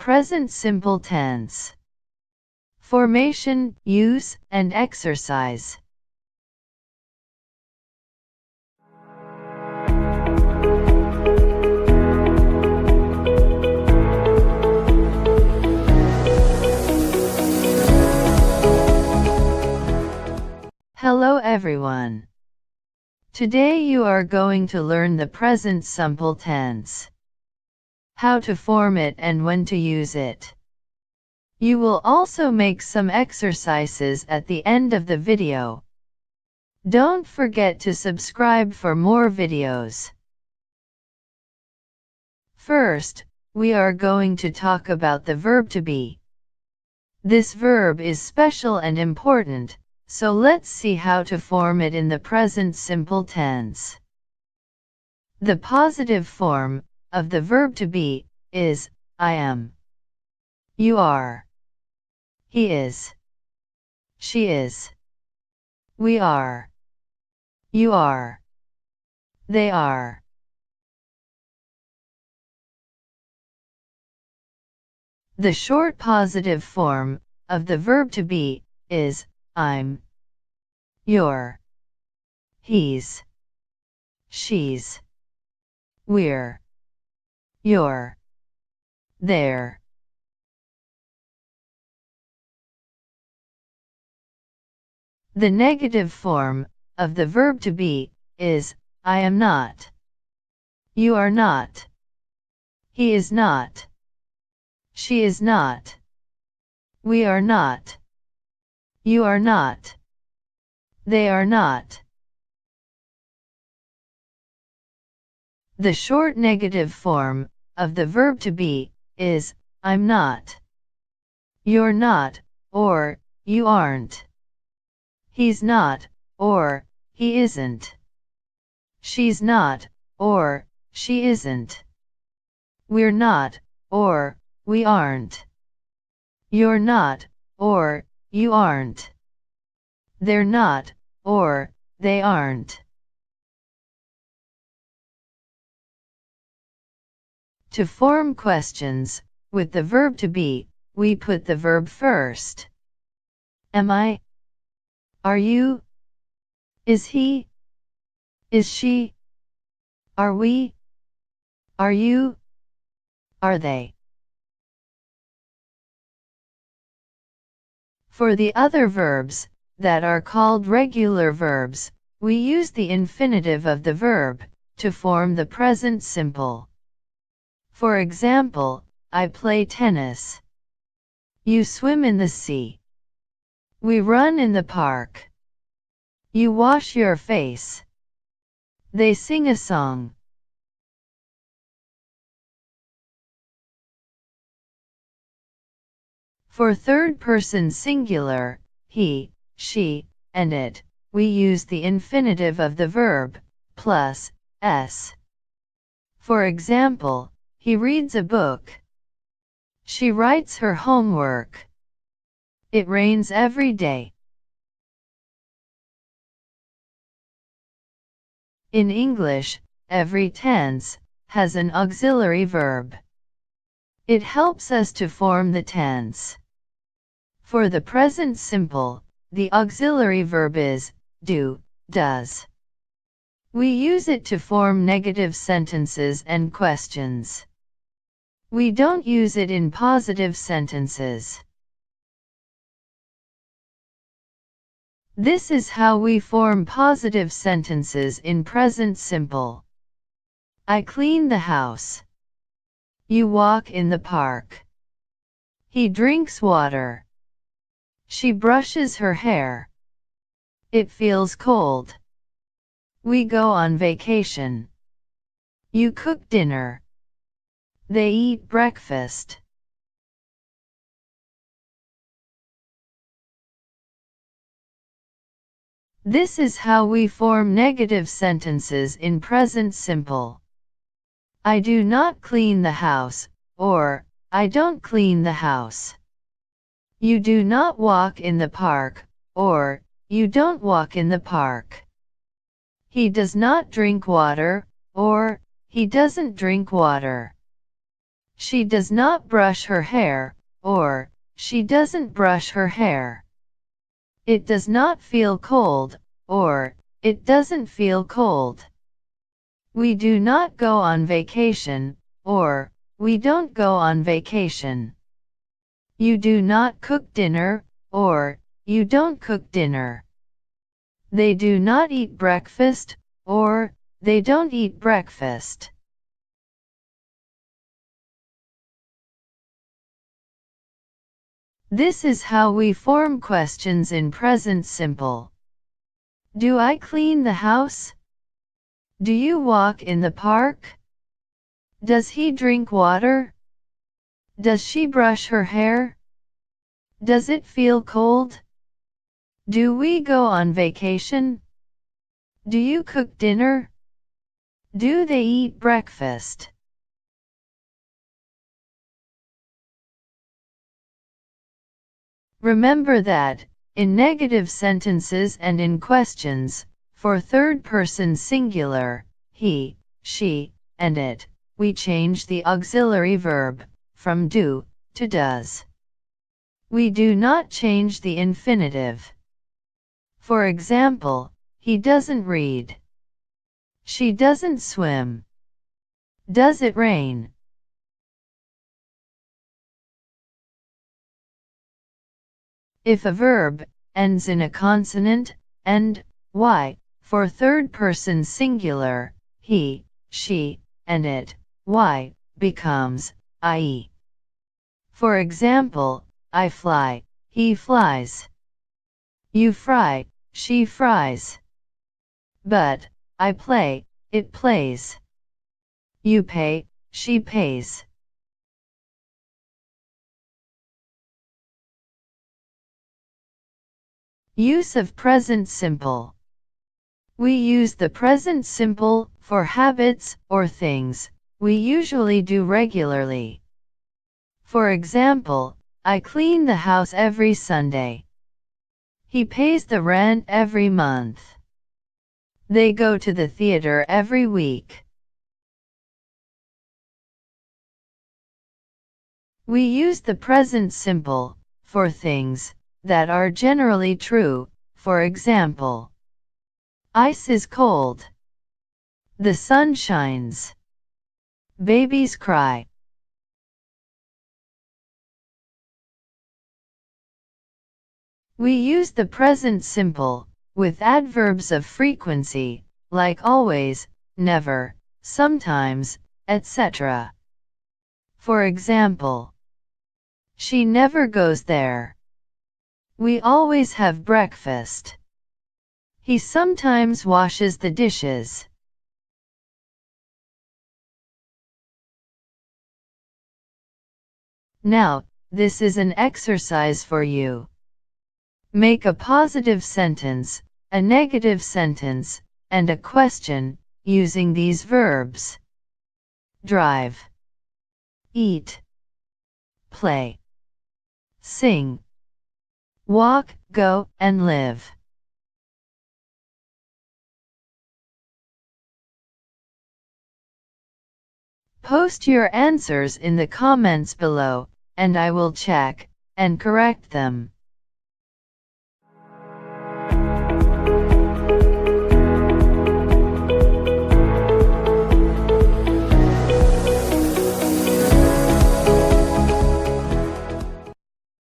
present simple tense. Formation, use, and exercise. Hello everyone. Today you are going to learn the present simple tense, how to form it and when to use it. You will also make some exercises at the end of the video. Don't forget to subscribe for more videos. First, we are going to talk about the verb to be. This verb is special and important, so let's see how to form it in the present simple tense. The positive form of the verb to be is I am, you are, he is, she is, we are, you are, they are. The short positive form of the verb to be is I'm, you're, he's, she's, we're, you're, they're. The negative form of the verb to be is I am not, you are not, he is not, she is not, we are not, you are not, they are not. The short negative form of the verb to be is I'm not, you're not, or you aren't. He's not, or he isn't. She's not, or she isn't. We're not, or we aren't. You're not, or you aren't. They're not, or they aren't. To form questions with the verb to be, we put the verb first. Am I? Are you? Is he? Is she? Are we? Are you? Are they? For the other verbs that are called regular verbs, we use the infinitive of the verb to form the present simple. For example, I play tennis. You swim in the sea. We run in the park. You wash your face. They sing a song. For third-person singular, he, she, and it, we use the infinitive of the verb, plus s. For example, he reads a book. She writes her homework. It rains every day. In English, every tense has an auxiliary verb. It helps us to form the tense. For the present simple, the auxiliary verb is do, does. We use it to form negative sentences and questions. We don't use it in positive sentences. This is how we form positive sentences in present simple. I clean the house. You walk in the park. He drinks water. She brushes her hair. It feels cold. We go on vacation. You cook dinner. They eat breakfast. This is how we form negative sentences in present simple. I do not clean the house, or I don't clean the house. You do not walk in the park, or you don't walk in the park. He does not drink water, or he doesn't drink water. She does not brush her hair, or she doesn't brush her hair. It does not feel cold, or it doesn't feel cold. We do not go on vacation, or we don't go on vacation. You do not cook dinner, or you don't cook dinner. They do not eat breakfast, or they don't eat breakfast. This is how we form questions in present simple. Do I clean the house? Do you walk in the park? Does he drink water? Does she brush her hair? Does it feel cold? Do we go on vacation? Do you cook dinner? Do they eat breakfast? Remember that, in negative sentences and in questions, for third-person singular, he, she, and it, we change the auxiliary verb, from do, to does. We do not change the infinitive. For example, he doesn't read. She doesn't swim. Does it rain? If a verb ends in a consonant, and y, for third-person singular, he, she, and it, y, becomes ie. For example, I fly, he flies. You fry, she fries. But I play, it plays. You pay, she pays. Use of present simple. We use the present simple for habits or things we usually do regularly. For example, I clean the house every Sunday. He pays the rent every month. They go to the theater every week. We use the present simple for things that are generally true. For example, ice is cold. The sun shines. Babies cry. We use the present simple with adverbs of frequency, like always, never, sometimes, etc. For example, she never goes there. We always have breakfast. He sometimes washes the dishes. Now, this is an exercise for you. Make a positive sentence, a negative sentence, and a question, using these verbs. Drive. Eat. Play. Sing. Walk, go, and live. Post your answers in the comments below, and I will check and correct them.